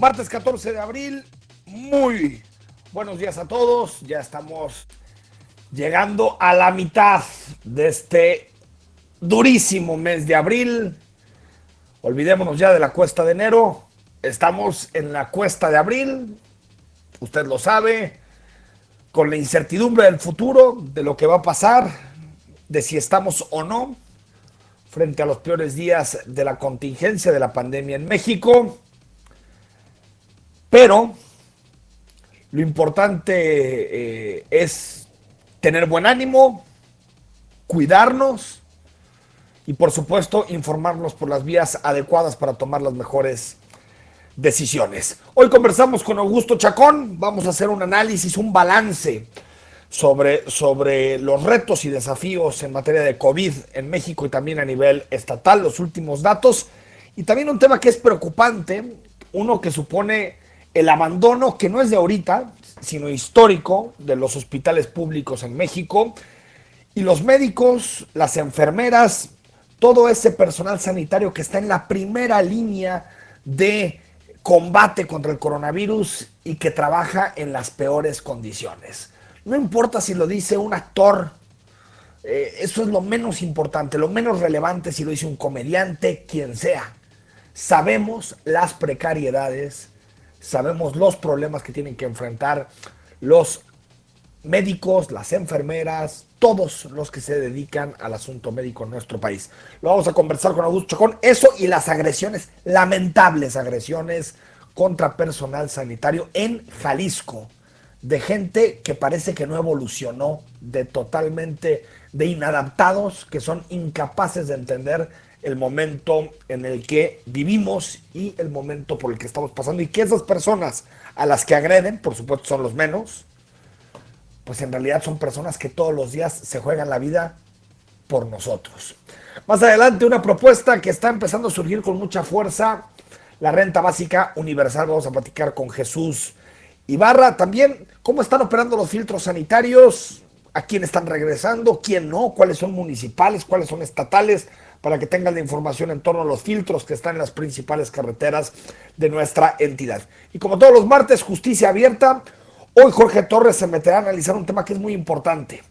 Martes 14 de abril, muy buenos días a todos. Ya estamos llegando a la mitad de este durísimo mes de abril. Olvidémonos ya de la cuesta de enero. Estamos en la cuesta de abril, usted lo sabe, con la incertidumbre del futuro, de lo que va a pasar, de si estamos o no frente a los peores días de la contingencia de la pandemia en México. Pero lo importante es tener buen ánimo, cuidarnos y por supuesto informarnos por las vías adecuadas para tomar las mejores decisiones. Hoy conversamos con Augusto Chacón, vamos a hacer un análisis, un balance sobre los retos y desafíos en materia de COVID en México y también a nivel estatal, los últimos datos, y también un tema que es preocupante, uno que supone el abandono, que no es de ahorita, sino histórico, de los hospitales públicos en México, y los médicos, las enfermeras, todo ese personal sanitario que está en la primera línea de combate contra el coronavirus y que trabaja en las peores condiciones. No importa si lo dice un actor, eso es lo menos importante, lo menos relevante si lo dice un comediante, quien sea. Sabemos las precariedades, sabemos los problemas que tienen que enfrentar los médicos, las enfermeras, todos los que se dedican al asunto médico en nuestro país. Lo vamos a conversar con Augusto Chacón, eso y las agresiones, lamentables agresiones contra personal sanitario en Jalisco, de gente que parece que no evolucionó, de totalmente de inadaptados, que son incapaces de entender el momento en el que vivimos y el momento por el que estamos pasando, y que esas personas a las que agreden, por supuesto son los menos, pues en realidad son personas que todos los días se juegan la vida por nosotros. Más adelante una propuesta que está empezando a surgir con mucha fuerza, la renta básica universal. Vamos a platicar con Jesús Ibarra. También cómo están operando los filtros sanitarios, a quién están regresando, quién no, cuáles son municipales, cuáles son estatales, para que tengan la información en torno a los filtros que están en las principales carreteras de nuestra entidad. Y como todos los martes, justicia abierta. Hoy Jorge Torres se meterá a analizar un tema que es muy importante.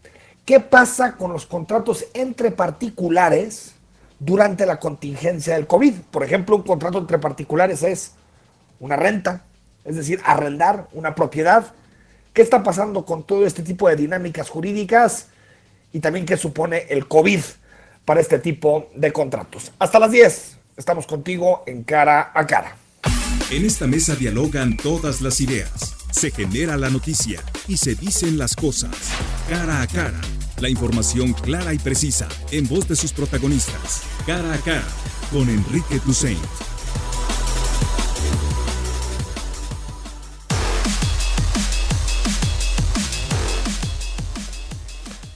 ¿Qué pasa con los contratos entre particulares durante la contingencia del COVID? Por ejemplo, un contrato entre particulares es una renta, es decir, arrendar una propiedad. ¿Qué está pasando con todo este tipo de dinámicas jurídicas? Y también qué supone el COVID para este tipo de contratos. Hasta las 10, estamos contigo en Cara a Cara. En esta mesa dialogan todas las ideas, se genera la noticia y se dicen las cosas. Cara a Cara, la información clara y precisa en voz de sus protagonistas. Cara a Cara, con Enrique Tusain.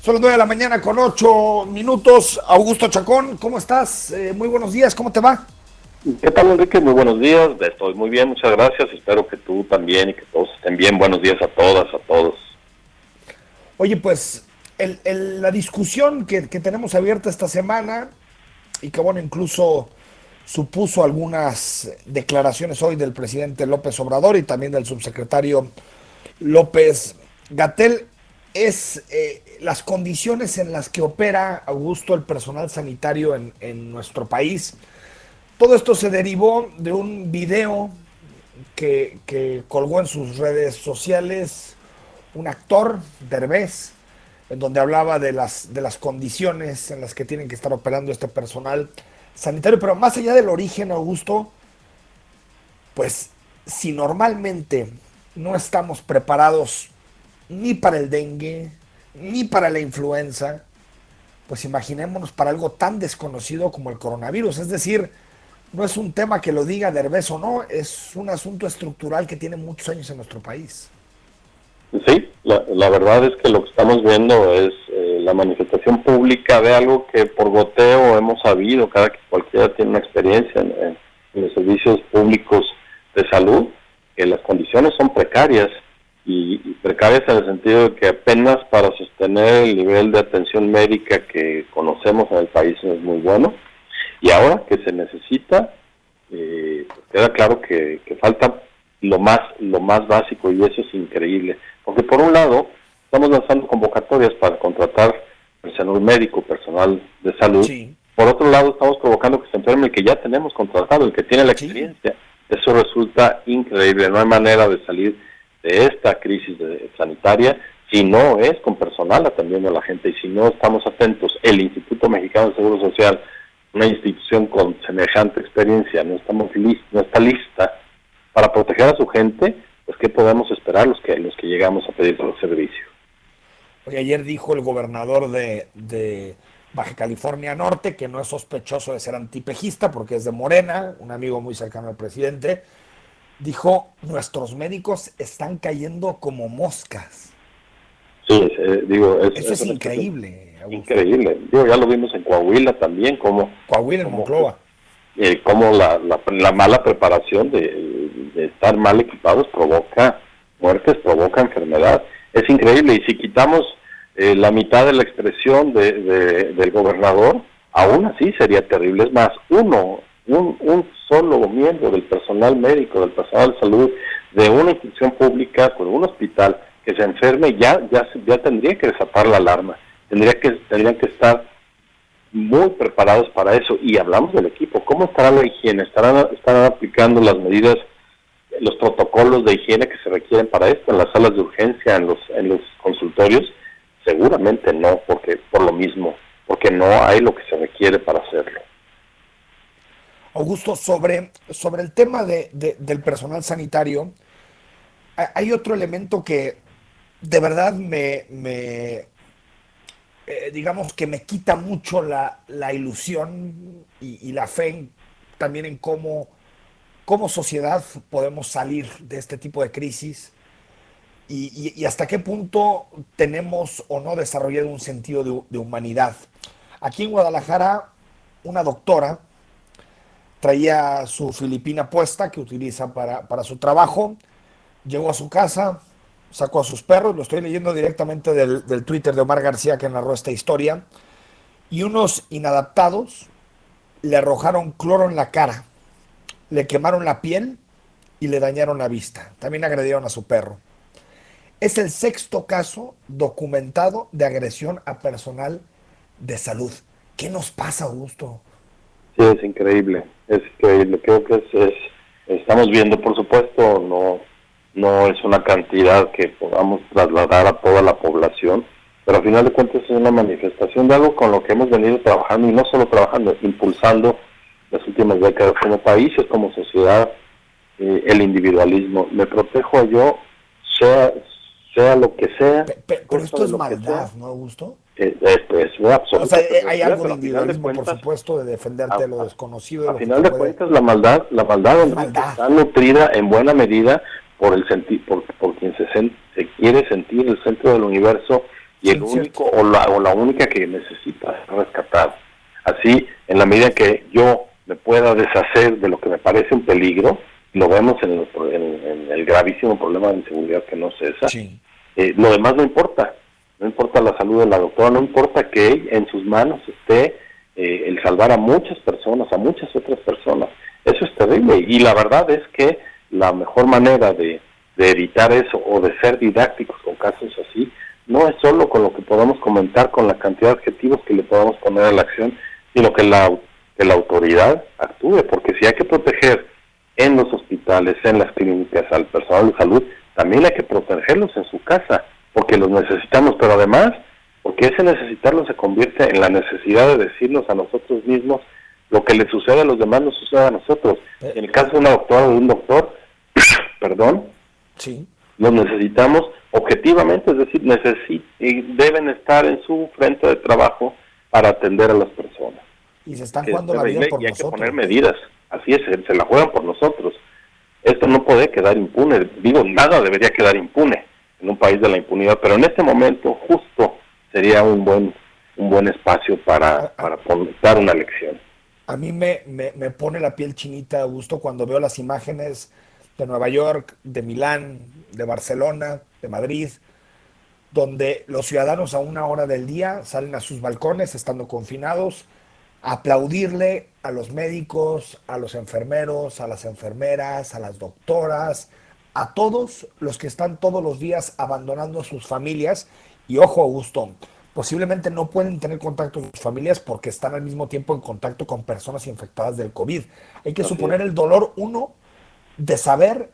Son las 9 de la mañana con 8 minutos. Augusto Chacón, ¿cómo estás? Muy buenos días, ¿cómo te va? ¿Qué tal, Enrique? Muy buenos días. Estoy muy bien, muchas gracias. Espero que tú también y que todos estén bien. Buenos días a todas, a todos. Oye, pues la discusión que tenemos abierta esta semana y que, bueno, incluso supuso algunas declaraciones hoy del presidente López Obrador y también del subsecretario López Gatell, es las condiciones en las que opera, Augusto, el personal sanitario en nuestro país. Todo esto se derivó de un video que colgó en sus redes sociales un actor, Derbez, en donde hablaba de las condiciones en las que tienen que estar operando este personal sanitario. Pero más allá del origen, Augusto, pues si normalmente no estamos preparados ni para el dengue, ni para la influenza, pues imaginémonos para algo tan desconocido como el coronavirus. Es decir, no es un tema que lo diga Derbez o no, es un asunto estructural que tiene muchos años en nuestro país. Sí, la verdad es que lo que estamos viendo es la manifestación pública de algo que por goteo hemos sabido, cualquiera tiene una experiencia en los servicios públicos de salud, que las condiciones son precarias, y precarias en el sentido de que apenas para sostener el nivel de atención médica que conocemos en el país no es muy bueno. Y ahora que se necesita, queda claro que falta lo más básico, y eso es increíble. Porque por un lado, estamos lanzando convocatorias para contratar personal médico, personal de salud. Sí. Por otro lado, estamos provocando que se enferme el que ya tenemos contratado, el que tiene la experiencia. Sí. Eso resulta increíble. No hay manera de salir de esta crisis sanitaria si no es con personal atendiendo a la gente, y si no estamos atentos. El Instituto Mexicano de Seguro Social, una institución con semejante experiencia, no está lista para proteger a su gente, pues ¿qué podemos esperar los que llegamos a pedir el servicio? Oye, ayer dijo el gobernador de Baja California Norte, que no es sospechoso de ser antipejista porque es de Morena, un amigo muy cercano al presidente, dijo, nuestros médicos están cayendo como moscas. Sí, eso es increíble. Increíble. Ya lo vimos en Coahuila también, Coahuila, en Monclova. Como la mala preparación de estar mal equipados provoca muertes, provoca enfermedad. Es increíble, y si quitamos la mitad de la expresión del gobernador, aún así sería terrible. Es más, un solo miembro del personal médico, del personal de salud, de una institución pública, con un hospital, que se enferme, ya tendría que desatar la alarma. Tendrían que estar muy preparados para eso. Y hablamos del equipo. ¿Cómo estará la higiene? ¿Estarán aplicando las medidas, los protocolos de higiene que se requieren para esto en las salas de urgencia, en los consultorios? Seguramente no, por lo mismo, porque no hay lo que se requiere para hacerlo. Augusto, sobre el tema del personal sanitario, hay otro elemento que de verdad digamos que me quita mucho la ilusión y la fe también en cómo sociedad podemos salir de este tipo de crisis y hasta qué punto tenemos o no desarrollado un sentido de humanidad. Aquí en Guadalajara, una doctora traía su filipina puesta que utiliza para su trabajo, llegó a su casa, sacó a sus perros, lo estoy leyendo directamente del Twitter de Omar García, que narró esta historia, y unos inadaptados le arrojaron cloro en la cara, le quemaron la piel y le dañaron la vista. También agredieron a su perro. Es el 6º caso documentado de agresión a personal de salud. ¿Qué nos pasa, Augusto? Sí, es increíble. Creo que estamos viendo, por supuesto, no es una cantidad que podamos trasladar a toda la población, pero al final de cuentas es una manifestación de algo con lo que hemos venido trabajando, y no solo trabajando, impulsando las últimas décadas como países, como sociedad, el individualismo. Me protejo yo, sea lo que sea. Pero esto es maldad, ¿no, Augusto? Esto es absoluto. O sea, hay algo de individualismo, por supuesto, de defenderte de lo desconocido. A final de cuentas, la maldad está nutrida en buena medida por quien se quiere sentir el centro del universo y el único o la única que necesita ser rescatado. Así, en la medida que yo me pueda deshacer de lo que me parece un peligro, lo vemos en el gravísimo problema de inseguridad que no cesa. Sí. Lo demás no importa la salud de la doctora, no importa que en sus manos esté el salvar a muchas personas, a muchas otras personas. Eso es terrible, y la verdad es que la mejor manera de evitar eso, o de ser didácticos con casos así, no es solo con lo que podamos comentar, con la cantidad de adjetivos que le podamos poner a la acción, sino que la autoridad actúe, porque si hay que proteger en los hospitales, en las clínicas, al personal de salud, también hay que protegerlos en su casa, porque los necesitamos, pero además, porque ese necesitarlos se convierte en la necesidad de decirnos a nosotros mismos: lo que le sucede a los demás nos sucede a nosotros. En el caso de una doctora o de un doctor, sí, los necesitamos objetivamente, es decir, deben estar en su frente de trabajo para atender a las personas. Y se están jugando la vida por nosotros. Y hay que poner medidas, así es, se la juegan por nosotros. Esto no puede quedar impune, nada debería quedar impune en un país de la impunidad, pero en este momento justo sería un buen espacio para dar una lección. A mí me pone la piel chinita, Augusto, cuando veo las imágenes de Nueva York, de Milán, de Barcelona, de Madrid, donde los ciudadanos a una hora del día salen a sus balcones, estando confinados, a aplaudirle a los médicos, a los enfermeros, a las enfermeras, a las doctoras, a todos los que están todos los días abandonando a sus familias. Y ojo, Augusto, posiblemente no pueden tener contacto con sus familias porque están al mismo tiempo en contacto con personas infectadas del COVID. Hay que Así es. suponer el dolor, uno, de saber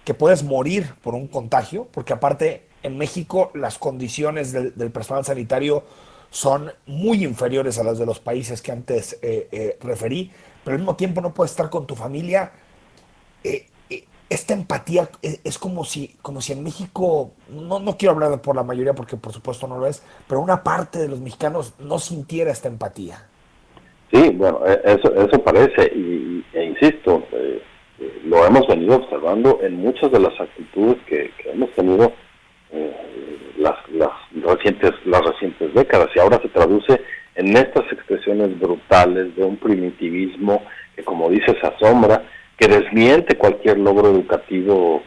que puedes morir por un contagio, porque aparte en México las condiciones del personal sanitario son muy inferiores a las de los países que antes referí, pero al mismo tiempo no puedes estar con tu familia. Esta empatía es como si en México, no quiero hablar por la mayoría porque por supuesto no lo es, pero una parte de los mexicanos no sintiera esta empatía. Sí, bueno, eso parece, e insisto, lo hemos venido observando en muchas de las actitudes que hemos tenido las recientes décadas, y ahora se traduce en estas expresiones brutales de un primitivismo que, como dices, asombra, que desmiente cualquier logro educativo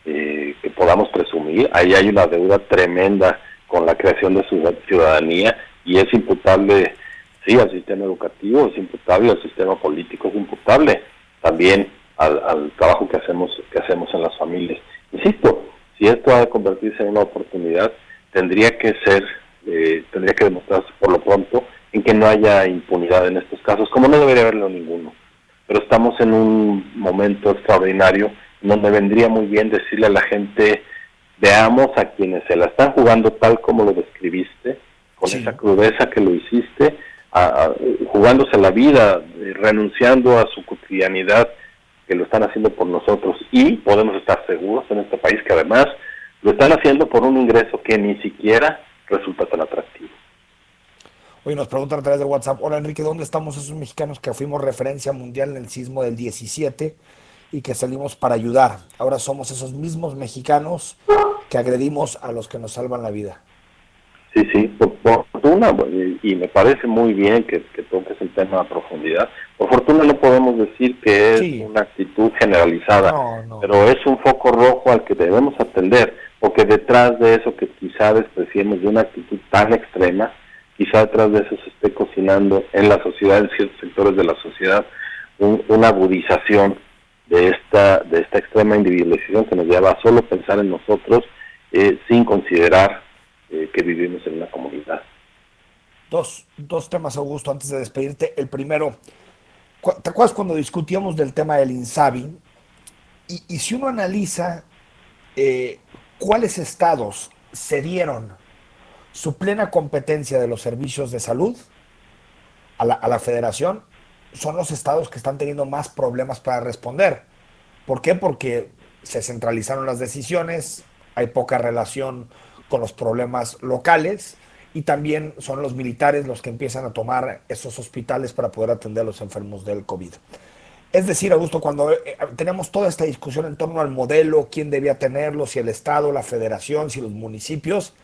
que podamos presumir. Ahí hay una deuda tremenda con la creación de su ciudadanía, y es imputable, sí, al sistema educativo, es imputable al sistema político, es imputable también al trabajo que hacemos en las familias. Insisto, si esto ha de convertirse en una oportunidad, tendría que demostrarse por lo pronto en que no haya impunidad en estos casos, como no debería haberlo ninguno. Pero estamos en un momento extraordinario donde vendría muy bien decirle a la gente: veamos a quienes se la están jugando tal como lo describiste, con esa crudeza que lo hiciste, jugándose la vida, renunciando a su cotidianidad, que lo están haciendo por nosotros, y podemos estar seguros en este país que además lo están haciendo por un ingreso que ni siquiera resulta tan atractivo. Hoy nos preguntan a través de WhatsApp: hola Enrique, ¿dónde estamos esos mexicanos que fuimos referencia mundial en el sismo del 17 y que salimos para ayudar? Ahora somos esos mismos mexicanos que agredimos a los que nos salvan la vida. Sí, por fortuna, y me parece muy bien que toques el tema a profundidad. Por fortuna no podemos decir que es una actitud generalizada, pero es un foco rojo al que debemos atender, porque detrás de eso que quizá despreciemos de una actitud tan extrema, quizá detrás de eso se esté cocinando en la sociedad, en ciertos sectores de la sociedad, una agudización de esta extrema individualización que nos lleva a solo pensar en nosotros, sin considerar que vivimos en una comunidad. Dos temas, Augusto, antes de despedirte. El primero, ¿te acuerdas cuando discutíamos del tema del INSABI? Y si uno analiza cuáles estados cedieron su plena competencia de los servicios de salud a la federación, son los estados que están teniendo más problemas para responder. ¿Por qué? Porque se centralizaron las decisiones, hay poca relación con los problemas locales, y también son los militares los que empiezan a tomar esos hospitales para poder atender a los enfermos del COVID. Es decir, Augusto, cuando tenemos toda esta discusión en torno al modelo, quién debía tenerlo, si el Estado, la Federación, si los municipios,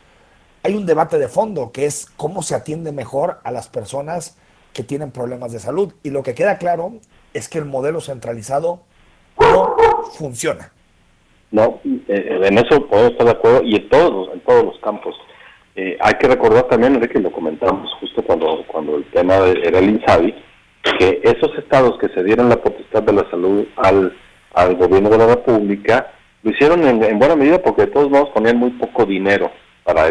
hay un debate de fondo que es cómo se atiende mejor a las personas que tienen problemas de salud. Y lo que queda claro es que el modelo centralizado no funciona. No, en eso podemos estar de acuerdo, y en todos los campos. Hay que recordar también, Enrique, lo comentamos justo cuando el tema era el INSABI, que esos estados que se dieron la potestad de la salud al gobierno de la República, lo hicieron en buena medida porque de todos modos ponían muy poco dinero para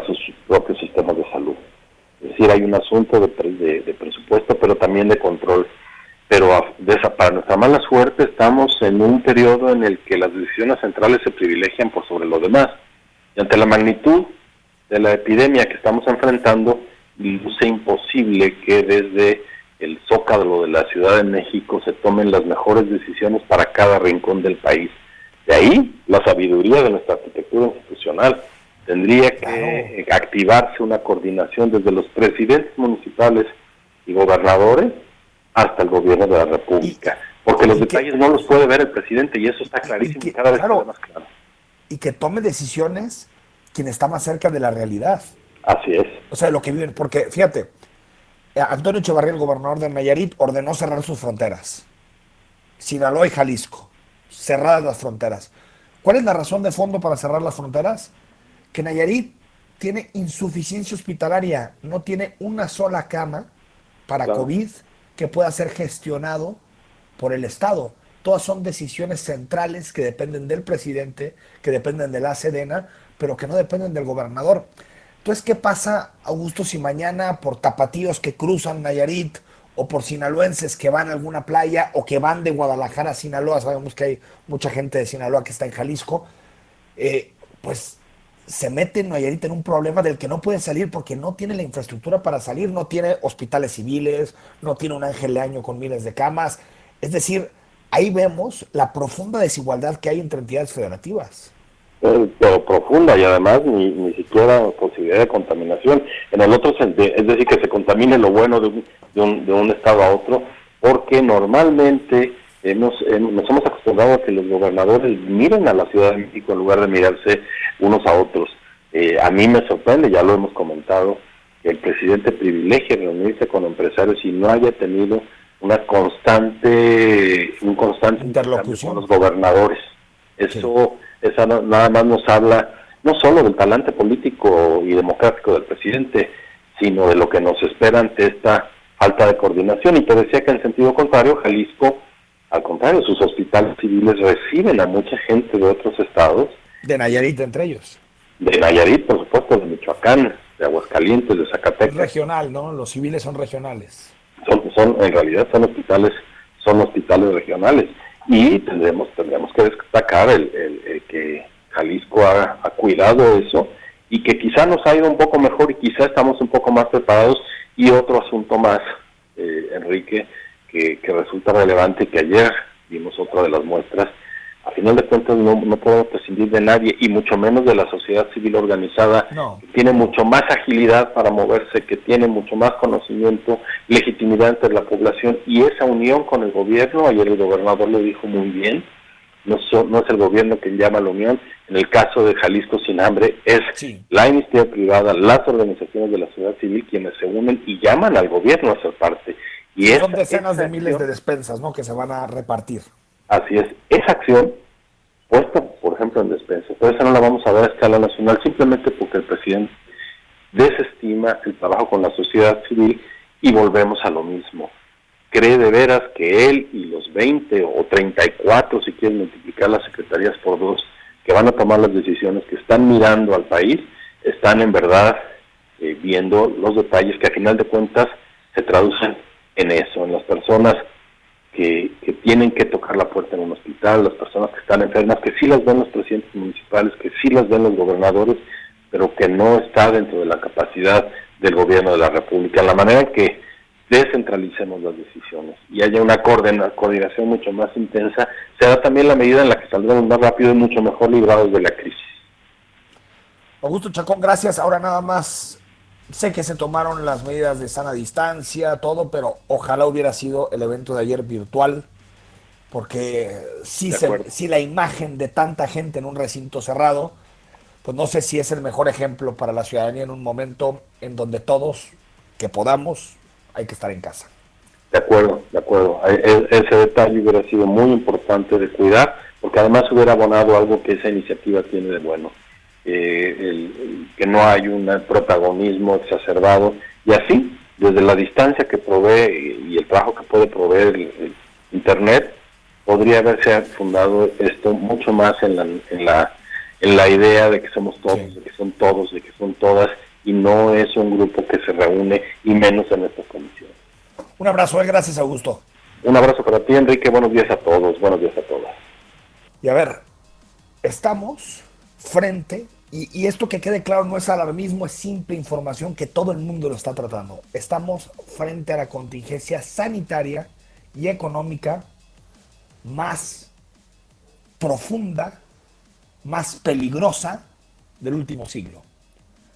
sus propios sistemas de salud. Es decir, hay un asunto de presupuesto, pero también de control. Pero para nuestra mala suerte estamos en un periodo en el que las decisiones centrales se privilegian por sobre lo demás. Y ante la magnitud de la epidemia que estamos enfrentando, luce imposible que desde el Zócalo de la Ciudad de México se tomen las mejores decisiones para cada rincón del país. De ahí la sabiduría de nuestra arquitectura institucional. Tendría que activarse una coordinación desde los presidentes municipales y gobernadores hasta el gobierno de la República, porque los detalles no los puede ver el presidente, y eso está clarísimo, y cada vez está más claro. Y que tome decisiones quien está más cerca de la realidad. Así es. O sea, lo que viven, porque fíjate, Antonio Echevarría, el gobernador de Nayarit, ordenó cerrar sus fronteras. Sinaloa y Jalisco, cerradas las fronteras. ¿Cuál es la razón de fondo para cerrar las fronteras? Que Nayarit tiene insuficiencia hospitalaria, no tiene una sola cama para COVID que pueda ser gestionado por el Estado. Todas son decisiones centrales que dependen del presidente, que dependen de la Sedena, pero que no dependen del gobernador. Entonces, ¿qué pasa, Augusto, si mañana por tapatíos que cruzan Nayarit o por sinaloenses que van a alguna playa o que van de Guadalajara a Sinaloa, sabemos que hay mucha gente de Sinaloa que está en Jalisco, pues se mete en Nayarit en un problema del que no puede salir porque no tiene la infraestructura para salir, no tiene hospitales civiles, no tiene un Ángel Leaño con miles de camas? Es decir, ahí vemos la profunda desigualdad que hay entre entidades federativas. Pero profunda, y además ni siquiera posibilidad de contaminación. En el otro sentido, es decir, que se contamine lo bueno de un estado a otro, porque normalmente nos hemos acostumbrado a que los gobernadores miren a la Ciudad de México en lugar de mirarse unos a otros. A mí me sorprende, ya lo hemos comentado, que el presidente privilegie reunirse con empresarios y no haya tenido un constante interlocución con los gobernadores. Eso, esa nada más nos habla no solo del talante político y democrático del presidente, sino de lo que nos espera ante esta falta de coordinación. Y te decía que en sentido contrario, Jalisco, al contrario, sus hospitales civiles reciben a mucha gente de otros estados. De Nayarit, entre ellos. De Nayarit, por supuesto, de Michoacán, de Aguascalientes, de Zacatecas. Regional, ¿no? Los civiles son regionales. En realidad son hospitales regionales. Y tendremos que destacar el que Jalisco ha cuidado eso y que quizá nos ha ido un poco mejor y quizá estamos un poco más preparados. Y otro asunto más, Enrique, que resulta relevante, que ayer vimos otra de las muestras. A final de cuentas no podemos prescindir de nadie y mucho menos de la sociedad civil organizada, no, que tiene mucho más agilidad para moverse, que tiene mucho más conocimiento, legitimidad entre la población y esa unión con el gobierno. Ayer el gobernador lo dijo muy bien, no es el gobierno quien llama a la unión. En el caso de Jalisco Sin Hambre es la iniciativa privada, las organizaciones de la sociedad civil quienes se unen y llaman al gobierno a ser parte. Y son decenas de miles de despensas, ¿no?, que se van a repartir. Así es, esa acción puesta, por ejemplo, en despensas, pero esa no la vamos a ver a escala nacional simplemente porque el presidente desestima el trabajo con la sociedad civil y volvemos a lo mismo. Cree de veras que él y los 20 o 34, si quieren multiplicar las secretarías por 2, que van a tomar las decisiones, que están mirando al país, están en verdad viendo los detalles que a final de cuentas se traducen en eso, en las personas que tienen que tocar la puerta en un hospital, las personas que están enfermas, que sí las ven los presidentes municipales, que sí las ven los gobernadores, pero que no está dentro de la capacidad del gobierno de la República, en la manera en que descentralicemos las decisiones y haya una coordinación mucho más intensa, será también la medida en la que saldremos más rápido y mucho mejor librados de la crisis. Augusto Chacón, gracias. Ahora nada más, sé que se tomaron las medidas de sana distancia, todo, pero ojalá hubiera sido el evento de ayer virtual, porque si la imagen de tanta gente en un recinto cerrado, pues no sé si es el mejor ejemplo para la ciudadanía en un momento en donde todos, que podamos, hay que estar en casa. De acuerdo. Ese detalle hubiera sido muy importante de cuidar, porque además hubiera abonado algo que esa iniciativa tiene de bueno. Que no hay un protagonismo exacerbado, y así, desde la distancia que provee y el trabajo que puede proveer el Internet, podría haberse fundado esto mucho más en la idea de que somos todos, de que son todos, de que son todas, y no es un grupo que se reúne, y menos en estas condiciones. Un abrazo, gracias, Augusto. Un abrazo para ti, Enrique, buenos días a todos, buenos días a todas. Y a ver, estamos frente, y esto que quede claro no es alarmismo, es simple información que todo el mundo lo está tratando. Estamos frente a la contingencia sanitaria y económica más profunda, más peligrosa del último siglo.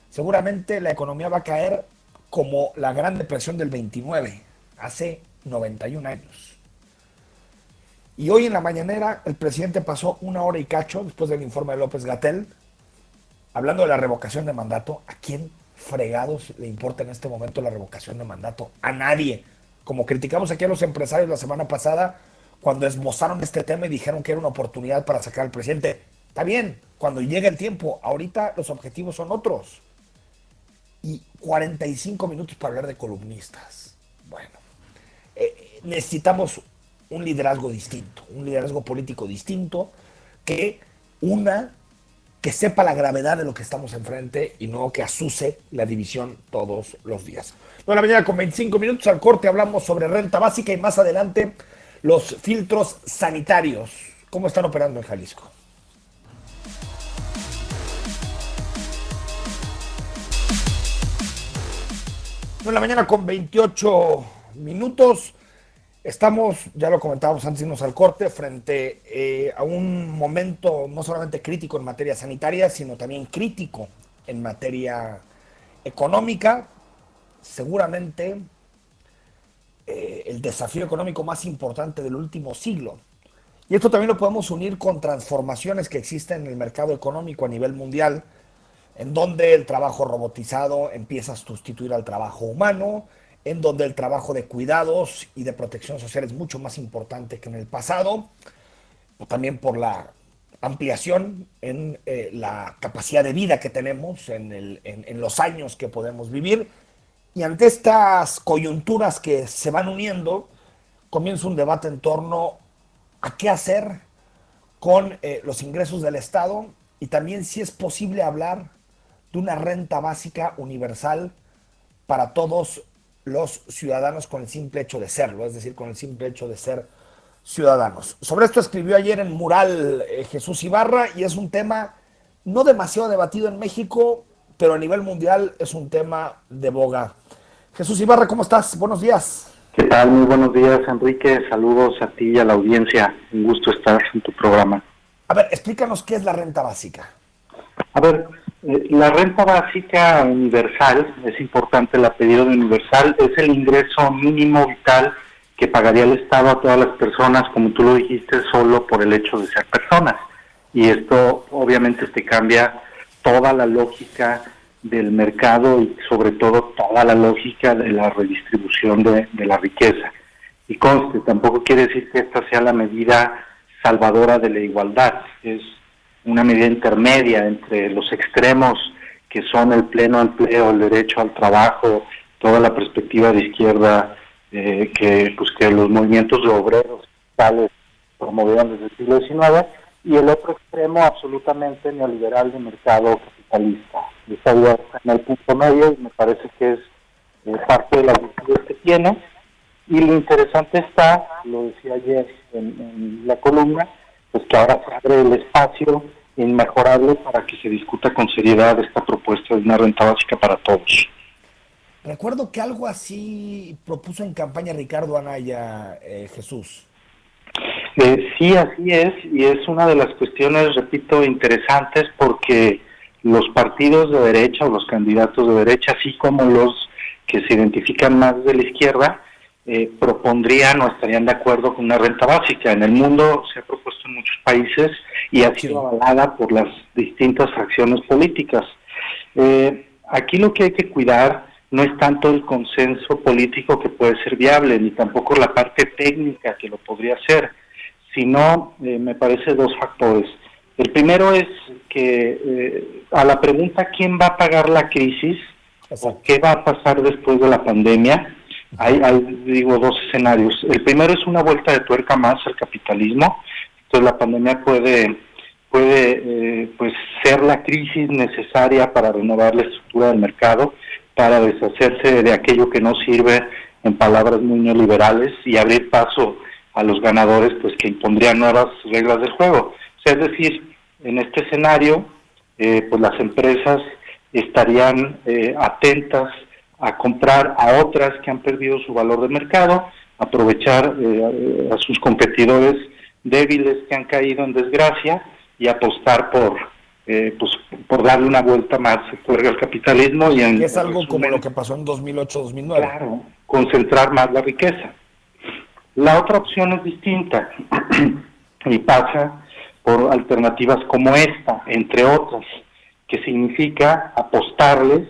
Seguramente la economía va a caer como la Gran Depresión del 29, hace 91 años. Y hoy en la mañanera el presidente pasó 1 hora y cacho después del informe de López-Gatell hablando de la revocación de mandato. ¿A quién fregados le importa en este momento la revocación de mandato? A nadie. Como criticamos aquí a los empresarios la semana pasada cuando esbozaron este tema y dijeron que era una oportunidad para sacar al presidente. Está bien, cuando llegue el tiempo. Ahorita los objetivos son otros. Y 45 minutos para hablar de columnistas. Bueno, necesitamos un liderazgo distinto, un liderazgo político distinto, que que sepa la gravedad de lo que estamos enfrente y no que asuse la división todos los días. 9 de la mañana con 25 minutos, al corte hablamos sobre renta básica y más adelante los filtros sanitarios. ¿Cómo están operando en Jalisco? En la mañana con 28 minutos. Estamos, ya lo comentábamos antes de irnos al corte, frente a un momento no solamente crítico en materia sanitaria, sino también crítico en materia económica. Seguramente el desafío económico más importante del último siglo. Y esto también lo podemos unir con transformaciones que existen en el mercado económico a nivel mundial, en donde el trabajo robotizado empieza a sustituir al trabajo humano, en donde el trabajo de cuidados y de protección social es mucho más importante que en el pasado, también por la ampliación en la capacidad de vida que tenemos, en los años que podemos vivir. Y ante estas coyunturas que se van uniendo, comienza un debate en torno a qué hacer con los ingresos del Estado y también si es posible hablar de una renta básica universal para todos los ciudadanos con el simple hecho de serlo, es decir, con el simple hecho de ser ciudadanos. Sobre esto escribió ayer en Mural Jesús Ibarra y es un tema no demasiado debatido en México, pero a nivel mundial es un tema de boga. Jesús Ibarra, ¿cómo estás? Buenos días. ¿Qué tal? Muy buenos días, Enrique. Saludos a ti y a la audiencia. Un gusto estar en tu programa. A ver, explícanos qué es la renta básica. A ver, la renta básica universal, es importante el apellido de universal, es el ingreso mínimo vital que pagaría el Estado a todas las personas, como tú lo dijiste, solo por el hecho de ser personas. Y esto obviamente te cambia toda la lógica del mercado y sobre todo toda la lógica de la redistribución de la riqueza. Y conste, tampoco quiere decir que esta sea la medida salvadora de la igualdad, es una medida intermedia entre los extremos que son el pleno empleo, el derecho al trabajo, toda la perspectiva de izquierda que los movimientos de obreros tales promovieron desde el siglo XIX, y el otro extremo absolutamente neoliberal de mercado capitalista. Esta idea está en el punto medio y me parece que es parte de las virtudes que tiene. Y lo interesante está, lo decía ayer en la columna, pues que ahora se abre el espacio inmejorable para que se discuta con seriedad esta propuesta de una renta básica para todos. Recuerdo que algo así propuso en campaña Ricardo Anaya, Jesús. Sí, así es, y es una de las cuestiones, repito, interesantes, porque los partidos de derecha o los candidatos de derecha, así como los que se identifican más de la izquierda, propondrían o estarían de acuerdo con una renta básica. En el mundo se ha propuesto en muchos países y ha sido avalada por las distintas fracciones políticas. Aquí lo que hay que cuidar no es tanto el consenso político que puede ser viable, ni tampoco la parte técnica que lo podría ser, sino me parece dos factores. El primero es que a la pregunta ¿quién va a pagar la crisis? ¿O qué va a pasar después de la pandemia? Hay dos escenarios. El primero es una vuelta de tuerca más al capitalismo. Entonces la pandemia puede pues ser la crisis necesaria para renovar la estructura del mercado, para deshacerse de aquello que no sirve, en palabras muy neoliberales, y abrir paso a los ganadores, pues que impondrían nuevas reglas del juego. O sea, es decir, en este escenario, pues las empresas estarían atentas a comprar a otras que han perdido su valor de mercado, aprovechar a sus competidores débiles que han caído en desgracia y apostar por darle una vuelta más al capitalismo. Y es algo como lo que pasó en 2008-2009. Claro, concentrar más la riqueza. La otra opción es distinta y pasa por alternativas como esta, entre otras, que significa apostarles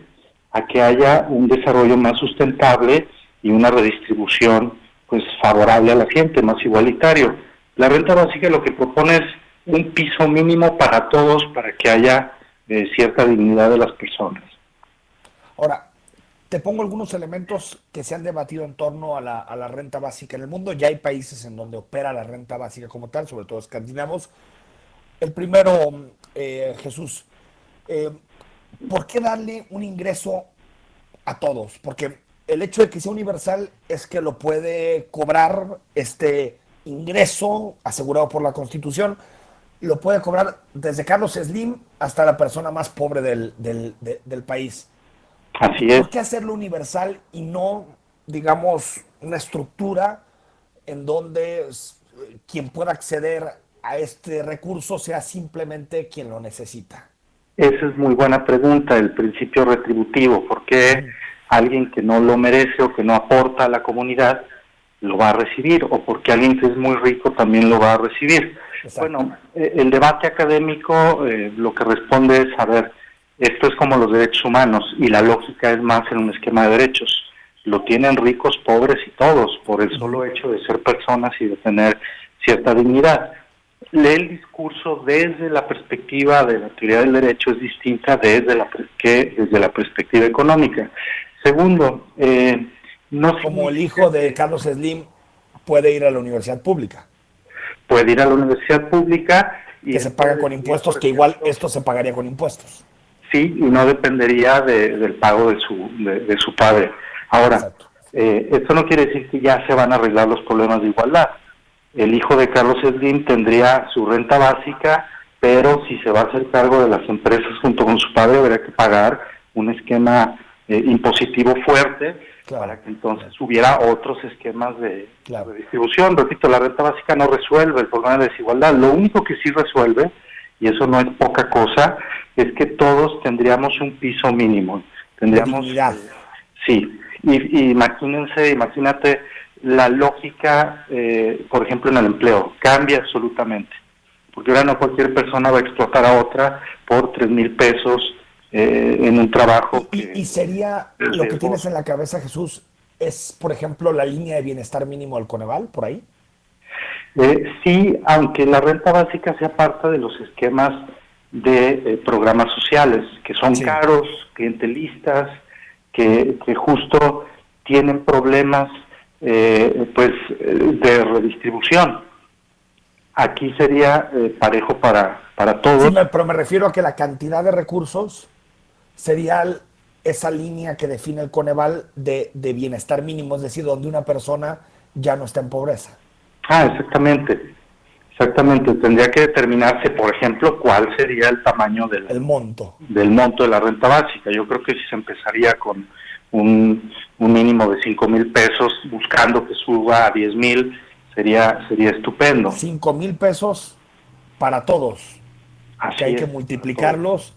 a que haya un desarrollo más sustentable y una redistribución pues favorable a la gente, más igualitario. La renta básica lo que propone es un piso mínimo para todos, para que haya cierta dignidad de las personas. Ahora, Te pongo algunos elementos que se han debatido en torno a la renta básica en el mundo. Ya hay países en donde opera la renta básica como tal, sobre todo escandinavos. El primero, Jesús, eh, ¿por qué darle un ingreso a todos? Porque el hecho de que sea universal es que lo puede cobrar este ingreso asegurado por la Constitución, lo puede cobrar desde Carlos Slim hasta la persona más pobre del país. Así es. ¿Por qué hacerlo universal y no, digamos, una estructura en donde quien pueda acceder a este recurso sea simplemente quien lo necesita? Esa es muy buena pregunta, el principio retributivo. ¿Por qué alguien que no lo merece o que no aporta a la comunidad lo va a recibir? ¿O porque alguien que es muy rico también lo va a recibir? Exacto. Bueno, el debate académico lo que responde es, a ver, esto es como los derechos humanos y la lógica es más en un esquema de derechos. Lo tienen ricos, pobres y todos, por el solo hecho de ser personas y de tener cierta dignidad. El discurso desde la perspectiva de la teoría del derecho es distinta desde la perspectiva económica. Segundo, no como el hijo de Carlos Slim puede ir a la universidad pública. Puede ir a la universidad pública y que se paga con impuestos, que igual esto se pagaría con impuestos. Sí, y no dependería del pago de su padre. Ahora, esto no quiere decir que ya se van a arreglar los problemas de igualdad. El hijo de Carlos Slim tendría su renta básica, pero si se va a hacer cargo de las empresas junto con su padre, habría que pagar un esquema impositivo fuerte, para que entonces hubiera otros esquemas de distribución. Repito, la renta básica no resuelve el problema de desigualdad. Lo único que sí resuelve, y eso no es poca cosa, es que todos tendríamos un piso mínimo. Tendríamos, sí, y imagínate la lógica, por ejemplo, en el empleo, cambia absolutamente. Porque ahora no cualquier persona va a explotar a otra por 3,000 pesos en un trabajo. Y sería lo que tienes en la cabeza, Jesús, es, por ejemplo, la línea de bienestar mínimo del Coneval, por ahí. Sí, aunque la renta básica sea parte de los esquemas de programas sociales, que son caros, clientelistas, que justo tienen problemas de redistribución. Aquí sería parejo para todos. Sí, pero me refiero a que la cantidad de recursos sería esa línea que define el Coneval de bienestar mínimo, es decir, donde una persona ya no está en pobreza. Exactamente. Tendría que determinarse, por ejemplo, cuál sería el tamaño del monto de la renta básica. Yo creo que si se empezaría con un mínimo de 5,000 pesos, buscando que suba a 10,000, sería estupendo. 5,000 pesos para todos. Así que hay que multiplicarlos.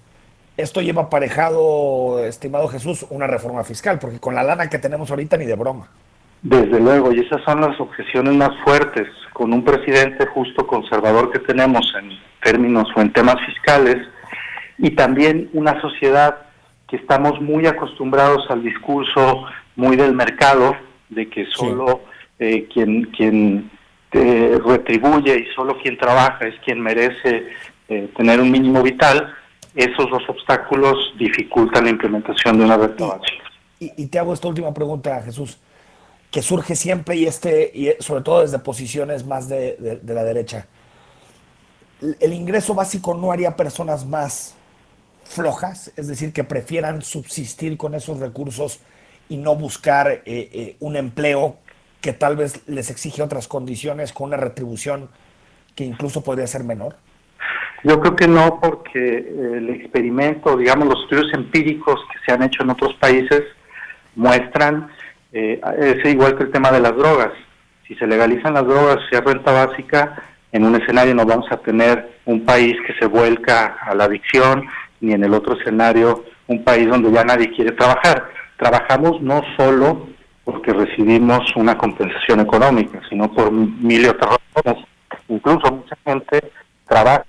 Esto lleva aparejado, estimado Jesús, una reforma fiscal, porque con la lana que tenemos ahorita ni de broma. Desde luego, y esas son las objeciones más fuertes, con un presidente justo conservador que tenemos en términos o en temas fiscales, y también una sociedad que estamos muy acostumbrados al discurso muy del mercado, de que solo quien retribuye y solo quien trabaja es quien merece tener un mínimo vital. Esos dos obstáculos dificultan la implementación de una renta básica. Y te hago esta última pregunta, Jesús, que surge siempre y sobre todo desde posiciones más de la derecha. ¿El ingreso básico no haría personas más flojas? Es decir, que prefieran subsistir con esos recursos y no buscar un empleo que tal vez les exige otras condiciones con una retribución que incluso podría ser menor. Yo creo que no, porque el experimento, digamos, los estudios empíricos que se han hecho en otros países muestran, es igual que el tema de las drogas. Si se legalizan las drogas, si hay renta básica, en un escenario no vamos a tener un país que se vuelca a la adicción, ni en el otro escenario un país donde ya nadie quiere trabajar. Trabajamos no solo porque recibimos una compensación económica, sino por mil y otras razones. Incluso mucha gente trabaja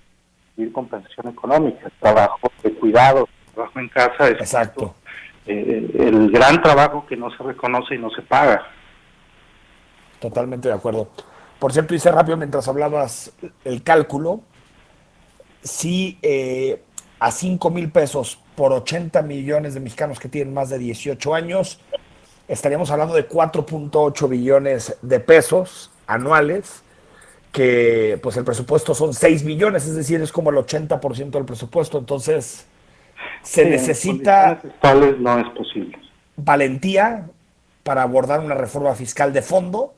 sin compensación económica, trabajo de cuidado, trabajo en casa. Es exacto. El gran trabajo que no se reconoce y no se paga. Totalmente de acuerdo. Por cierto, hice rápido mientras hablabas el cálculo. Si a 5,000 pesos por 80 millones de mexicanos que tienen más de 18 años, estaríamos hablando de 4.8 billones de pesos anuales, que pues el presupuesto son 6 billones, es decir, es como el 80% del presupuesto. Entonces, se necesita en condiciones actuales no es posible. valentía para abordar una reforma fiscal de fondo,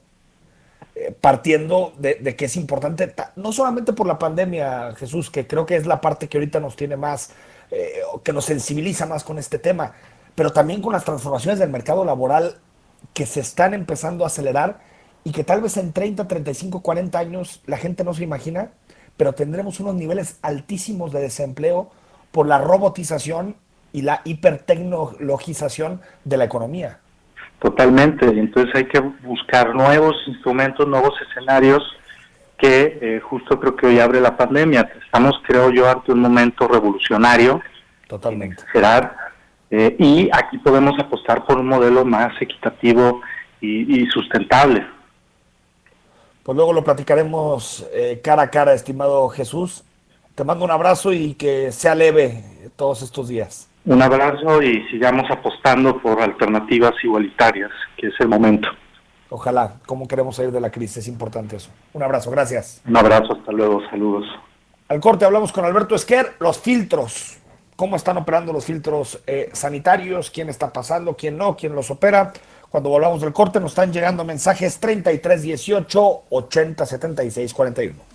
partiendo de que es importante, no solamente por la pandemia, Jesús, que creo que es la parte que ahorita nos tiene más, que nos sensibiliza más con este tema, pero también con las transformaciones del mercado laboral que se están empezando a acelerar y que tal vez en 30, 35, 40 años la gente no se imagina, pero tendremos unos niveles altísimos de desempleo por la robotización y la hipertecnologización de la economía. Totalmente, y entonces hay que buscar nuevos instrumentos, nuevos escenarios que justo creo que hoy abre la pandemia. Estamos, creo yo, ante un momento revolucionario. Totalmente. Y aquí podemos apostar por un modelo más equitativo y sustentable. Pues luego lo platicaremos cara a cara, estimado Jesús. Te mando un abrazo y que sea leve todos estos días. Un abrazo y sigamos apostando por alternativas igualitarias, que es el momento. Ojalá, cómo queremos salir de la crisis, es importante eso. Un abrazo, gracias. Un abrazo, hasta luego, saludos. Al corte hablamos con Alberto Esquer, los filtros, cómo están operando los filtros sanitarios, quién está pasando, quién no, quién los opera. Cuando volvamos del corte nos están llegando mensajes 33 18 80 76 41.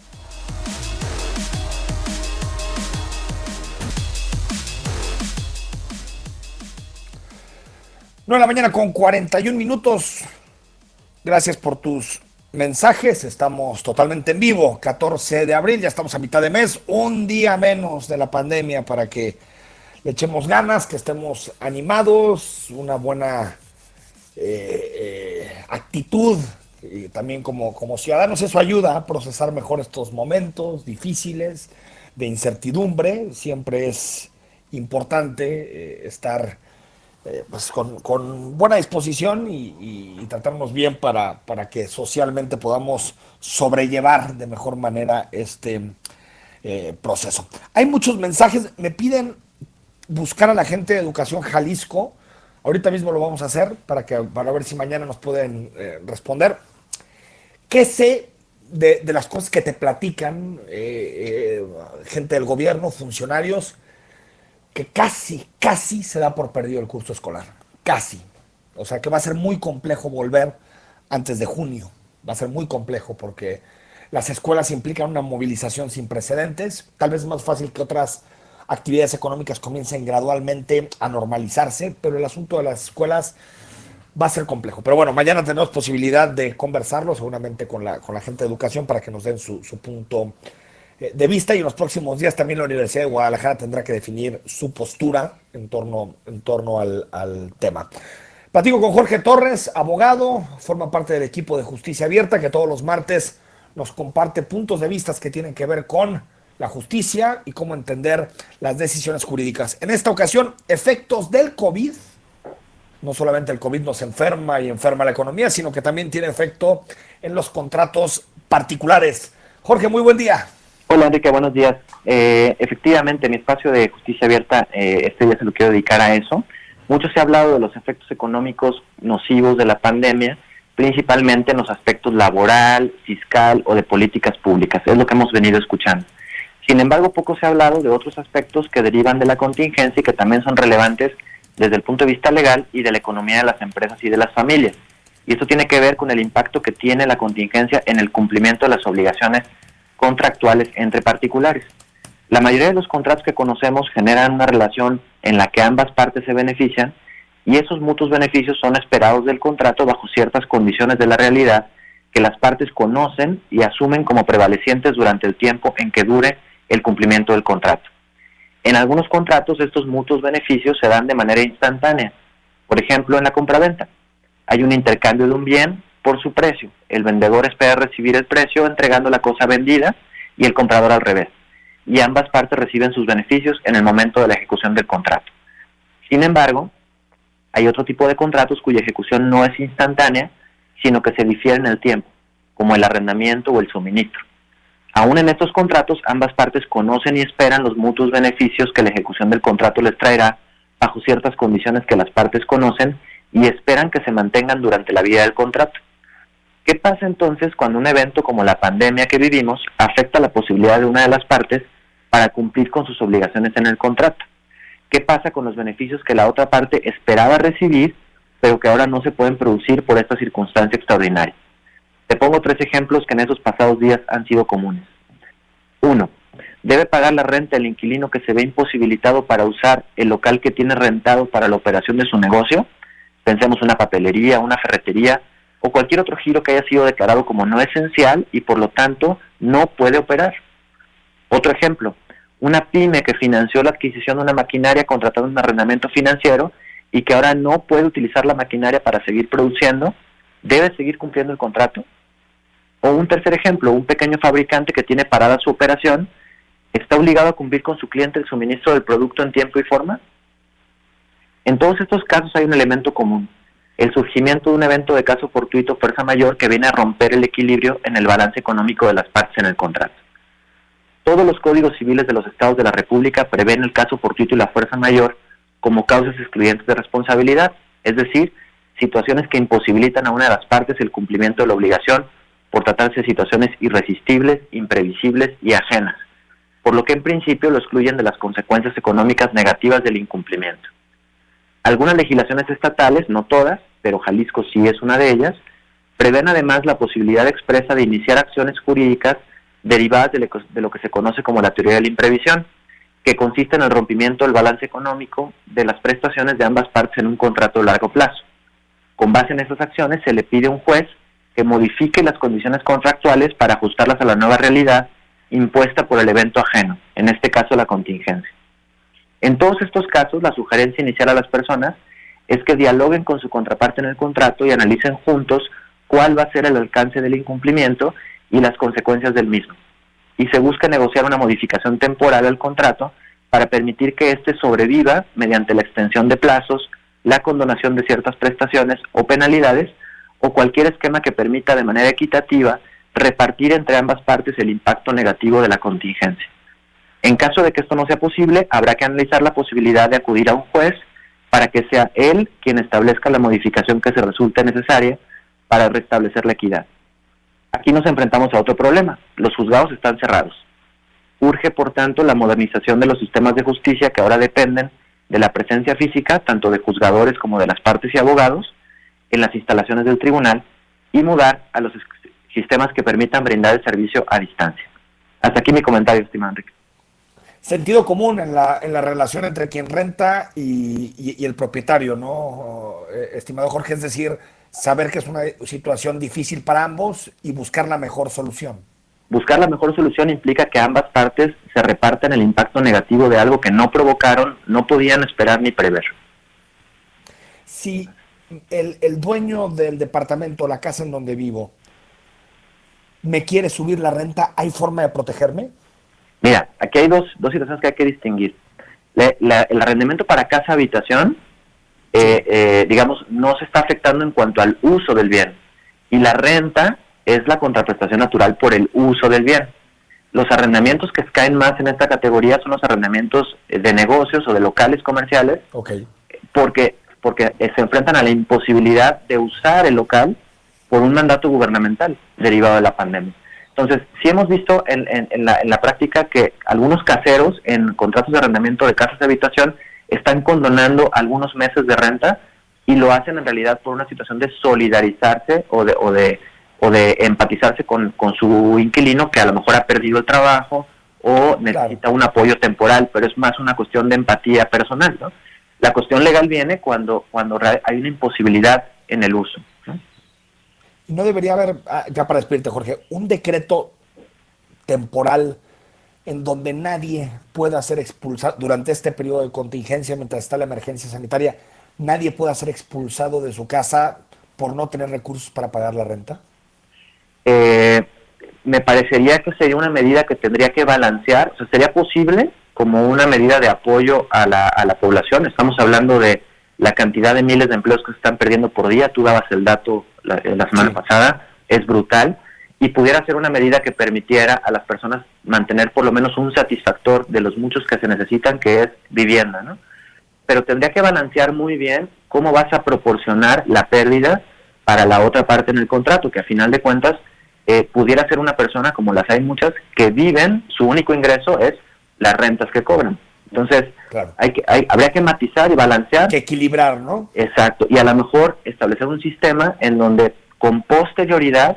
9 de la mañana con 41 minutos. Gracias por tus mensajes. Estamos totalmente en vivo. 14 de abril, ya estamos a mitad de mes. Un día menos de la pandemia para que le echemos ganas, que estemos animados, una buena actitud. Y también como ciudadanos eso ayuda a procesar mejor estos momentos difíciles de incertidumbre. Siempre es importante estar pues con buena disposición y tratarnos bien para que socialmente podamos sobrellevar de mejor manera este proceso. Hay muchos mensajes, me piden buscar a la gente de Educación Jalisco. Ahorita mismo lo vamos a hacer para ver si mañana nos pueden responder. ¿Qué sé de las cosas que te platican gente del gobierno, funcionarios, que casi se da por perdido el curso escolar? Casi. O sea que va a ser muy complejo volver antes de junio. Va a ser muy complejo porque las escuelas implican una movilización sin precedentes. Tal vez es más fácil que otras actividades económicas comiencen gradualmente a normalizarse, pero el asunto de las escuelas va a ser complejo. Pero bueno, mañana tenemos posibilidad de conversarlo seguramente con la gente de educación para que nos den su punto de vista, y en los próximos días también la Universidad de Guadalajara tendrá que definir su postura en torno al tema. Platico con Jorge Torres, abogado, forma parte del equipo de Justicia Abierta, que todos los martes nos comparte puntos de vista que tienen que ver con la justicia y cómo entender las decisiones jurídicas. En esta ocasión, efectos del COVID. No solamente el COVID nos enferma y enferma la economía, sino que también tiene efecto en los contratos particulares. Jorge, muy buen día. Hola Enrique, buenos días. Efectivamente, mi espacio de Justicia Abierta este día se lo quiero dedicar a eso. Mucho se ha hablado de los efectos económicos nocivos de la pandemia, principalmente en los aspectos laboral, fiscal o de políticas públicas. Es lo que hemos venido escuchando. Sin embargo, poco se ha hablado de otros aspectos que derivan de la contingencia y que también son relevantes desde el punto de vista legal y de la economía de las empresas y de las familias. Y esto tiene que ver con el impacto que tiene la contingencia en el cumplimiento de las obligaciones contractuales entre particulares. La mayoría de los contratos que conocemos generan una relación en la que ambas partes se benefician, y esos mutuos beneficios son esperados del contrato bajo ciertas condiciones de la realidad que las partes conocen y asumen como prevalecientes durante el tiempo en que dure el cumplimiento del contrato. En algunos contratos estos mutuos beneficios se dan de manera instantánea. Por ejemplo, en la compraventa. Hay un intercambio de un bien por su precio. El vendedor espera recibir el precio entregando la cosa vendida y el comprador al revés. Y ambas partes reciben sus beneficios en el momento de la ejecución del contrato. Sin embargo, hay otro tipo de contratos cuya ejecución no es instantánea, sino que se difiere en el tiempo, como el arrendamiento o el suministro. Aún en estos contratos, ambas partes conocen y esperan los mutuos beneficios que la ejecución del contrato les traerá bajo ciertas condiciones que las partes conocen y esperan que se mantengan durante la vida del contrato. ¿Qué pasa entonces cuando un evento como la pandemia que vivimos afecta la posibilidad de una de las partes para cumplir con sus obligaciones en el contrato? ¿Qué pasa con los beneficios que la otra parte esperaba recibir, pero que ahora no se pueden producir por esta circunstancia extraordinaria? Te pongo 3 ejemplos que en esos pasados días han sido comunes. 1. Debe pagar la renta el inquilino que se ve imposibilitado para usar el local que tiene rentado para la operación de su negocio. Pensemos una papelería, una ferretería o cualquier otro giro que haya sido declarado como no esencial y por lo tanto no puede operar. Otro ejemplo, una pyme que financió la adquisición de una maquinaria contratando un arrendamiento financiero y que ahora no puede utilizar la maquinaria para seguir produciendo, ¿debe seguir cumpliendo el contrato? O un tercer ejemplo, un pequeño fabricante que tiene parada su operación, ¿está obligado a cumplir con su cliente el suministro del producto en tiempo y forma? En todos estos casos hay un elemento común, el surgimiento de un evento de caso fortuito fuerza mayor que viene a romper el equilibrio en el balance económico de las partes en el contrato. Todos los códigos civiles de los estados de la República prevén el caso fortuito y la fuerza mayor como causas excluyentes de responsabilidad, es decir, situaciones que imposibilitan a una de las partes el cumplimiento de la obligación por tratarse de situaciones irresistibles, imprevisibles y ajenas, por lo que en principio lo excluyen de las consecuencias económicas negativas del incumplimiento. Algunas legislaciones estatales, no todas, pero Jalisco sí es una de ellas, prevén además la posibilidad expresa de iniciar acciones jurídicas derivadas de lo que se conoce como la teoría de la imprevisión, que consiste en el rompimiento del balance económico de las prestaciones de ambas partes en un contrato de largo plazo. Con base en esas acciones se le pide a un juez que modifique las condiciones contractuales para ajustarlas a la nueva realidad impuesta por el evento ajeno, en este caso la contingencia. En todos estos casos, la sugerencia inicial a las personas es que dialoguen con su contraparte en el contrato y analicen juntos cuál va a ser el alcance del incumplimiento y las consecuencias del mismo. Y se busca negociar una modificación temporal al contrato para permitir que éste sobreviva mediante la extensión de plazos, la condonación de ciertas prestaciones o penalidades, o cualquier esquema que permita de manera equitativa repartir entre ambas partes el impacto negativo de la contingencia. En caso de que esto no sea posible, habrá que analizar la posibilidad de acudir a un juez para que sea él quien establezca la modificación que se resulte necesaria para restablecer la equidad. Aquí nos enfrentamos a otro problema: los juzgados están cerrados. Urge, por tanto, la modernización de los sistemas de justicia que ahora dependen de la presencia física, tanto de juzgadores como de las partes y abogados, en las instalaciones del tribunal, y mudar a los sistemas que permitan brindar el servicio a distancia. Hasta aquí mi comentario, estimado Enrique. Sentido común en la relación entre quien renta y el propietario, ¿no, estimado Jorge? Es decir, saber que es una situación difícil para ambos y buscar la mejor solución. Buscar la mejor solución implica que ambas partes se repartan el impacto negativo de algo que no provocaron, no podían esperar ni prever. Si el dueño del departamento, la casa en donde vivo, me quiere subir la renta, ¿hay forma de protegerme? Mira, aquí hay dos situaciones que hay que distinguir. El arrendamiento para casa-habitación, digamos, no se está afectando en cuanto al uso del bien. Y la renta es la contraprestación natural por el uso del bien. Los arrendamientos que caen más en esta categoría son los arrendamientos de negocios o de locales comerciales, Okay. porque se enfrentan a la imposibilidad de usar el local por un mandato gubernamental derivado de la pandemia. Entonces, sí hemos visto en la práctica que algunos caseros en contratos de arrendamiento de casas de habitación están condonando algunos meses de renta y lo hacen en realidad por una situación de solidarizarse o de empatizarse con su inquilino que a lo mejor ha perdido el trabajo o necesita un apoyo temporal, pero es más una cuestión de empatía personal, ¿no? La cuestión legal viene cuando hay una imposibilidad en el uso, ¿no? ¿Y no debería haber, ya para despedirte, Jorge, un decreto temporal en donde nadie pueda ser expulsado durante este periodo de contingencia, mientras está la emergencia sanitaria, nadie pueda ser expulsado de su casa por no tener recursos para pagar la renta? Me parecería que sería una medida que tendría que balancear, o sea, sería posible como una medida de apoyo a la población. Estamos hablando de la cantidad de miles de empleos que se están perdiendo por día. Tú dabas el dato la semana pasada, es brutal. y pudiera ser una medida que permitiera a las personas mantener por lo menos un satisfactor de los muchos que se necesitan, que es vivienda, ¿no? Pero tendría que balancear muy bien cómo vas a proporcionar la pérdida para la otra parte en el contrato, que a final de cuentas pudiera ser una persona, como las hay muchas, que viven, su único ingreso es las rentas que cobran. Entonces, Claro. habría que matizar y balancear. Que equilibrar, ¿no? Exacto, y a lo mejor establecer un sistema en donde con posterioridad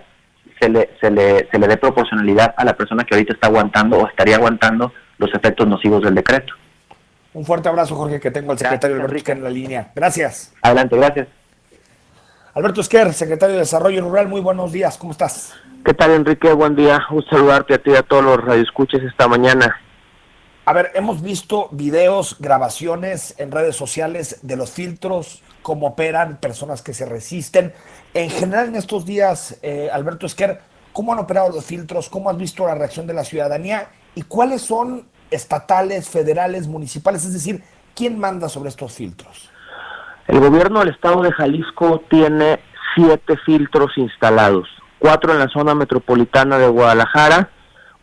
se le dé proporcionalidad a la persona que ahorita está aguantando o estaría aguantando los efectos nocivos del decreto. Un fuerte abrazo, Jorge, que tengo al secretario Gracias, Alberto Esquer en la línea. Gracias. Adelante, gracias. Alberto Esquer, secretario de Desarrollo Rural, muy buenos días, ¿cómo estás? ¿Qué tal, Enrique? Buen día. Un saludarte a ti y a todos los radioescuchas esta mañana. A ver, hemos visto videos, grabaciones en redes sociales de los filtros, cómo operan, personas que se resisten. En general, en estos días, Alberto Esquer, ¿cómo han operado los filtros? ¿Cómo has visto la reacción de la ciudadanía? ¿Y cuáles son estatales, federales, municipales? Es decir, ¿quién manda sobre estos filtros? El gobierno del estado de Jalisco tiene 7 filtros instalados, 4 en la zona metropolitana de Guadalajara,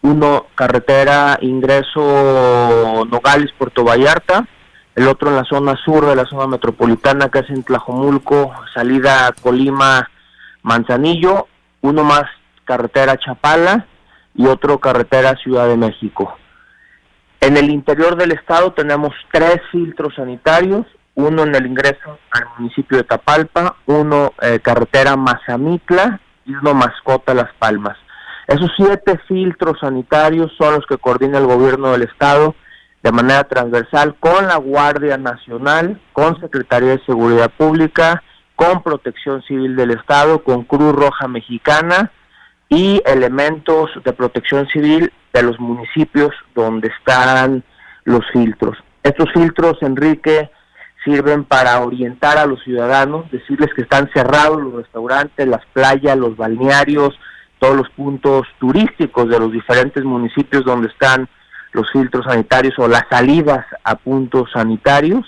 1 carretera ingreso Nogales, Puerto Vallarta, el otro en la zona sur de la zona metropolitana, que es en Tlajomulco, salida Colima, Manzanillo, 1 más carretera Chapala y otro carretera Ciudad de México. En el interior del estado tenemos 3 filtros sanitarios, 1 en el ingreso al municipio de Tapalpa, 1 carretera Mazamitla y 1 Mascota Las Palmas. Esos 7 filtros sanitarios son los que coordina el gobierno del estado de manera transversal con la Guardia Nacional, con Secretaría de Seguridad Pública, con Protección Civil del estado, con Cruz Roja Mexicana y elementos de protección civil de los municipios donde están los filtros. Estos filtros, Enrique, sirven para orientar a los ciudadanos, decirles que están cerrados los restaurantes, las playas, los balnearios, todos los puntos turísticos de los diferentes municipios donde están los filtros sanitarios o las salidas a puntos sanitarios.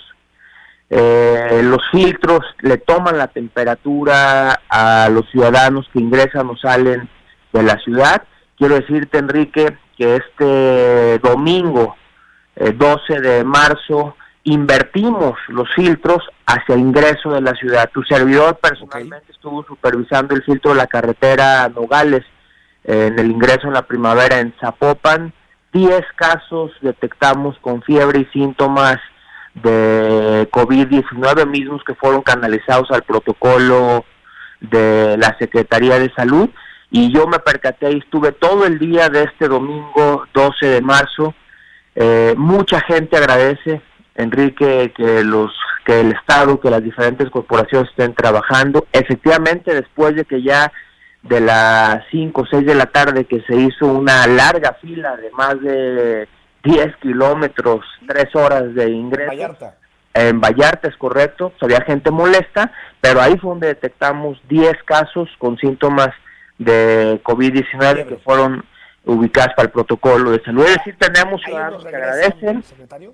Los filtros le toman la temperatura a los ciudadanos que ingresan o salen de la ciudad. Quiero decirte, Enrique, que este domingo 12 de marzo invertimos los filtros hacia el ingreso de la ciudad. Tu servidor personalmente estuvo supervisando el filtro de la carretera Nogales en el ingreso en la primavera en Zapopan. 10 casos detectamos con fiebre y síntomas de COVID-19 mismos que fueron canalizados al protocolo de la Secretaría de Salud, y yo me percaté y estuve todo el día de este domingo 12 de marzo. Mucha gente agradece, Enrique, que el Estado, que las diferentes corporaciones estén trabajando. Efectivamente, después de que ya de las 5 o 6 de la tarde que se hizo una larga fila de más de 10 kilómetros, 3 horas de ingreso. Vallarta. En Vallarta, es correcto, pues había gente molesta, pero ahí fue donde detectamos 10 casos con síntomas de COVID-19 que fueron ubicadas para el protocolo de salud. Es decir, tenemos ciudadanos que agradecen,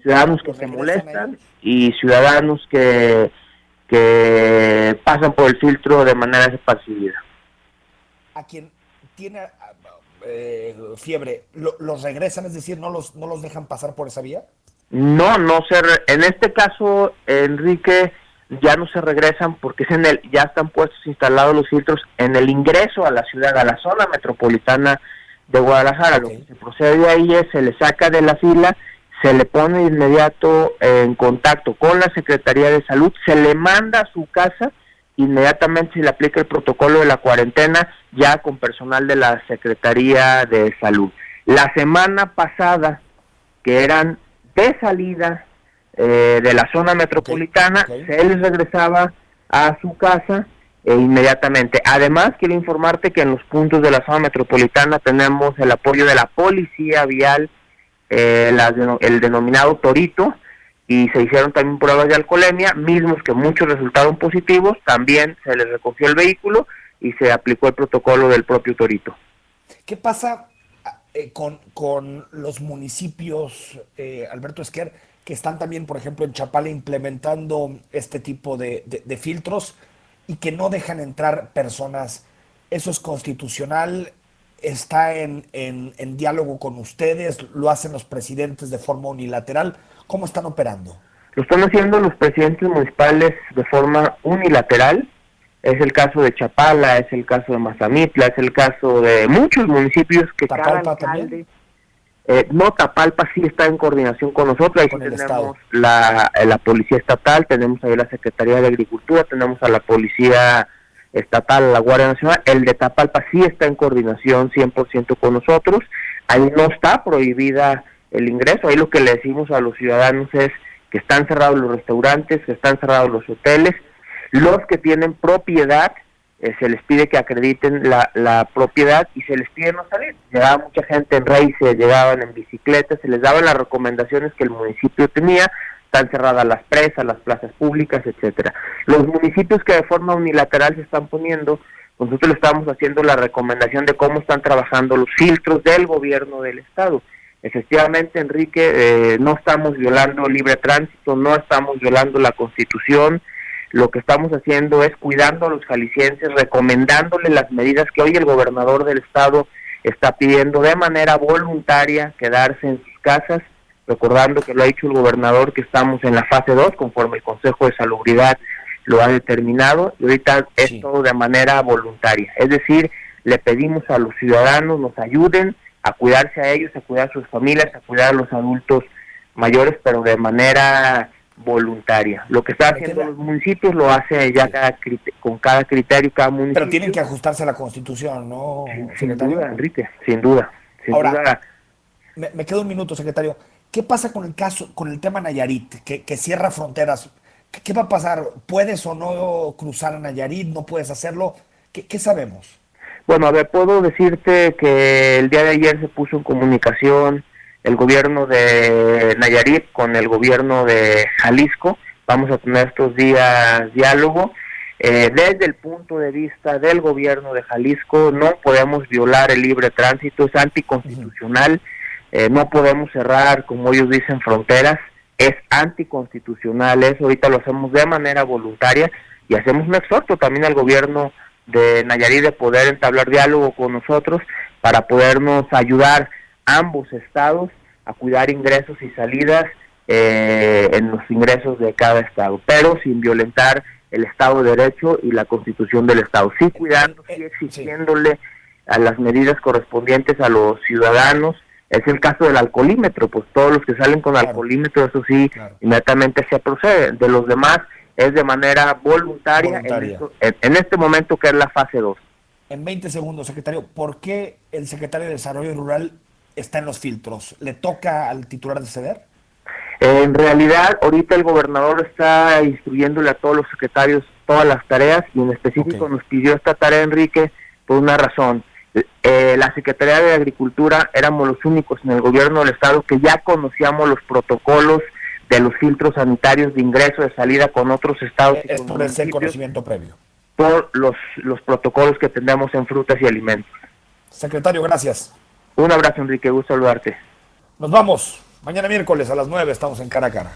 ciudadanos que se molestan y ciudadanos que pasan por el filtro de manera desapercibida. A quien tiene fiebre, ¿los regresan? Es decir, ¿no los dejan pasar por esa vía? No, en este caso, Enrique, ya no se regresan porque ya están puestos, instalados los filtros en el ingreso a la ciudad, a la zona metropolitana de Guadalajara. Okay. Lo que se procede ahí es, se le saca de la fila, se le pone de inmediato en contacto con la Secretaría de Salud, se le manda a su casa, inmediatamente se le aplica el protocolo de la cuarentena ya con personal de la Secretaría de Salud. La semana pasada, que eran de salida de la zona metropolitana, se les regresaba a su casa inmediatamente. Además, quiero informarte que en los puntos de la zona metropolitana tenemos el apoyo de la Policía Vial, el denominado Torito, y se hicieron también pruebas de alcoholemia, mismos que muchos resultaron positivos. También se les recogió el vehículo y se aplicó el protocolo del propio Torito. ¿Qué pasa con los municipios, Alberto Esquer, que están también, por ejemplo, en Chapala implementando este tipo de filtros y que no dejan entrar personas? ¿Eso es constitucional? está en diálogo con ustedes? ¿Lo hacen los presidentes de forma unilateral? ¿Cómo están operando? Lo están haciendo los presidentes municipales de forma unilateral. Es el caso de Chapala, es el caso de Mazamitla, es el caso de muchos municipios que ¿Tapalpa cada alcalde... también? No, Tapalpa sí está en coordinación con nosotros. Ahí Con sí el tenemos la Policía Estatal, tenemos ahí la Secretaría de Agricultura, tenemos a la Policía Estatal, la Guardia Nacional. El de Tapalpa sí está en coordinación 100% con nosotros. Ahí no está prohibida el ingreso. Ahí lo que le decimos a los ciudadanos es que están cerrados los restaurantes, que están cerrados los hoteles. Los que tienen propiedad, se les pide que acrediten la propiedad y se les pide no salir. Llegaba mucha gente en racer, llegaban en bicicletas, se les daban las recomendaciones que el municipio tenía. Están cerradas las presas, las plazas públicas, etcétera. Los municipios que de forma unilateral se están poniendo, nosotros le estamos haciendo la recomendación de cómo están trabajando los filtros del gobierno del estado. Efectivamente, Enrique, no estamos violando libre tránsito, no estamos violando la Constitución. Lo que estamos haciendo es cuidando a los jaliscienses, recomendándole las medidas que hoy el gobernador del estado está pidiendo de manera voluntaria, quedarse en sus casas, recordando que lo ha dicho el gobernador que estamos en la fase 2, conforme el Consejo de Salubridad lo ha determinado, y ahorita es todo de manera voluntaria. Es decir, le pedimos a los ciudadanos nos ayuden a cuidarse a ellos, a cuidar a sus familias, a cuidar a los adultos mayores, pero de manera voluntaria. Lo que está haciendo los municipios lo hace ya con cada criterio, cada municipio. Pero tienen que ajustarse a la Constitución, ¿no, sin duda, Enrique, sin duda. Ahora, me queda un minuto, secretario. ¿Qué pasa con el tema Nayarit, que cierra fronteras? ¿Qué va a pasar? ¿Puedes o no cruzar a Nayarit? ¿No puedes hacerlo? ¿Qué sabemos? Bueno, a ver, puedo decirte que el día de ayer se puso en comunicación el gobierno de Nayarit con el gobierno de Jalisco. Vamos a tener estos días diálogo. Desde el punto de vista del gobierno de Jalisco, no podemos violar el libre tránsito, es anticonstitucional. No podemos cerrar, como ellos dicen, fronteras. Es anticonstitucional eso. Ahorita lo hacemos de manera voluntaria y hacemos un exhorto también al gobierno de Nayarit de poder entablar diálogo con nosotros para podernos ayudar ambos estados a cuidar ingresos y salidas en los ingresos de cada estado, pero sin violentar el Estado de Derecho y la Constitución del Estado. Sí cuidando, sí exigiéndole a las medidas correspondientes a los ciudadanos. Es el caso del alcoholímetro, pues todos los que salen con alcoholímetro, eso sí, inmediatamente se procede. De los demás es de manera voluntaria. En este momento que es la fase 2. En 20 segundos, secretario, ¿por qué el secretario de Desarrollo Rural está en los filtros? ¿Le toca al titular de ceder? En realidad, ahorita el gobernador está instruyéndole a todos los secretarios todas las tareas y en específico nos pidió esta tarea, Enrique, por una razón. La Secretaría de Agricultura éramos los únicos en el gobierno del estado que ya conocíamos los protocolos de los filtros sanitarios de ingreso, de salida con otros estados. Es por ese conocimiento previo. Por los protocolos que tenemos en frutas y alimentos. Secretario, gracias. Un abrazo, Enrique, gusto saludarte. Nos vamos. Mañana miércoles a las 9 estamos en Cara a Cara.